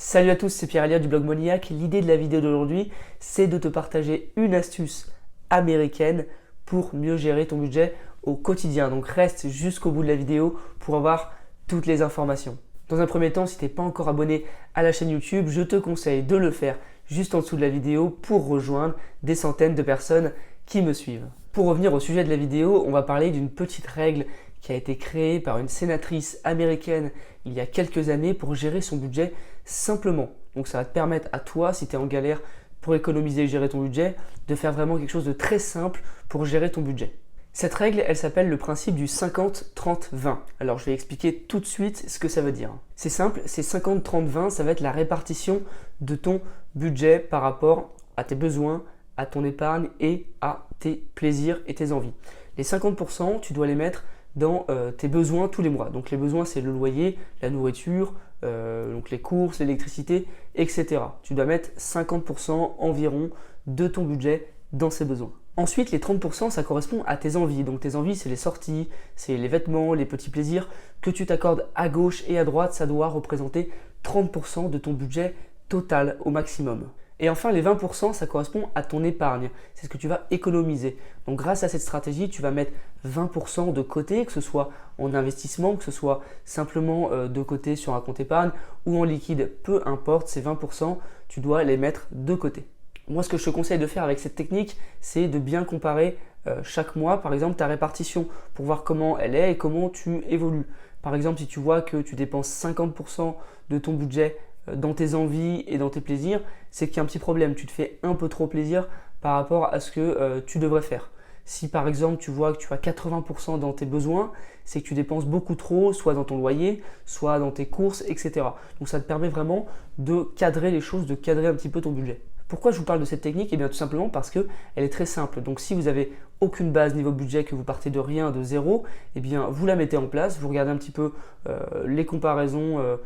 Salut à tous, c'est Pierre Elliott du blog Moniac. L'idée de la vidéo d'aujourd'hui, c'est de te partager une astuce américaine pour mieux gérer ton budget au quotidien. Donc reste jusqu'au bout de la vidéo pour avoir toutes les informations. Dans un premier temps, si tu n'es pas encore abonné à la chaîne YouTube, je te conseille de le faire juste en dessous de la vidéo pour rejoindre des centaines de personnes qui me suivent. Pour revenir au sujet de la vidéo, on va parler d'une petite règle qui a été créée par une sénatrice américaine il y a quelques années pour gérer son budget simplement. Donc ça va te permettre à toi, si tu es en galère pour économiser et gérer ton budget, de faire vraiment quelque chose de très simple pour gérer ton budget. Cette règle, elle s'appelle le principe du 50-30-20. Alors je vais expliquer tout de suite ce que ça veut dire. C'est simple, c'est 50-30-20, ça va être la répartition de ton budget par rapport à tes besoins, à ton épargne et à tes plaisirs et tes envies. Les 50%, tu dois les mettre dans tes besoins tous les mois. Donc les besoins, c'est le loyer, la nourriture, donc les courses, l'électricité, etc. Tu dois mettre 50% environ de ton budget dans ces besoins. Ensuite, les 30%, ça correspond à tes envies. Donc tes envies, c'est les sorties, c'est les vêtements, les petits plaisirs que tu t'accordes à gauche et à droite. Ça doit représenter 30% de ton budget total au maximum. Et enfin, les 20%, ça correspond à ton épargne. C'est ce que tu vas économiser. Donc grâce à cette stratégie, tu vas mettre 20% de côté, que ce soit en investissement, que ce soit simplement de côté sur un compte épargne ou en liquide. Peu importe, ces 20%, tu dois les mettre de côté. Moi, ce que je te conseille de faire avec cette technique, c'est de bien comparer chaque mois, par exemple, ta répartition pour voir comment elle est et comment tu évolues. Par exemple, si tu vois que tu dépenses 50% de ton budget dans tes envies et dans tes plaisirs, c'est qu'il y a un petit problème. Tu te fais un peu trop plaisir par rapport à ce que tu devrais faire. Si par exemple tu vois que tu as 80% dans tes besoins, c'est que tu dépenses beaucoup trop, soit dans ton loyer, soit dans tes courses, etc. Donc ça te permet vraiment de cadrer les choses, de cadrer un petit peu ton budget. Pourquoi je vous parle de cette technique? Eh bien tout simplement parce qu'elle est très simple. Donc si vous n'avez aucune base niveau budget, que vous partez de rien, de zéro, eh bien vous la mettez en place, vous regardez un petit peu les comparaisons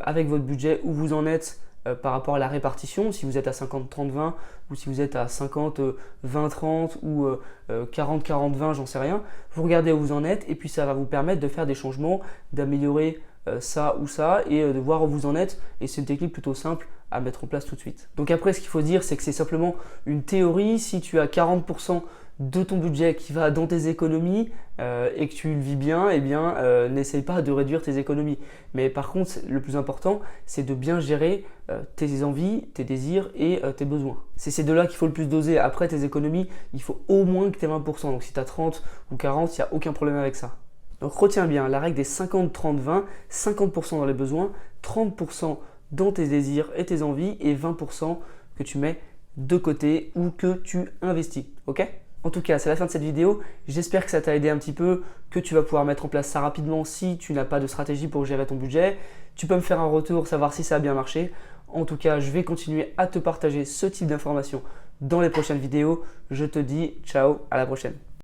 avec votre budget, où vous en êtes par rapport à la répartition, si vous êtes à 50-30-20 ou si vous êtes à 50-20-30 ou 40-40-20, j'en sais rien. Vous regardez où vous en êtes et puis ça va vous permettre de faire des changements, d'améliorer ça ou ça et de voir où vous en êtes. Et c'est une technique plutôt simple à mettre en place tout de suite. Donc après, ce qu'il faut dire, c'est que c'est simplement une théorie. Si tu as 40% de ton budget qui va dans tes économies et que tu le vis bien, eh bien n'essaye pas de réduire tes économies. Mais par contre, le plus important, c'est de bien gérer tes envies, tes désirs et tes besoins. C'est ces deux-là qu'il faut le plus doser. Après tes économies, il faut au moins que tu aies 20%. Donc si tu as 30 ou 40, il n'y a aucun problème avec ça. Donc retiens bien la règle des 50-30-20, 50% dans les besoins, 30% dans tes désirs et tes envies et 20% que tu mets de côté ou que tu investis. Ok ? En tout cas, c'est la fin de cette vidéo. J'espère que ça t'a aidé un petit peu, que tu vas pouvoir mettre en place ça rapidement si tu n'as pas de stratégie pour gérer ton budget. Tu peux me faire un retour, savoir si ça a bien marché. En tout cas, je vais continuer à te partager ce type d'informations dans les prochaines vidéos. Je te dis ciao, à la prochaine.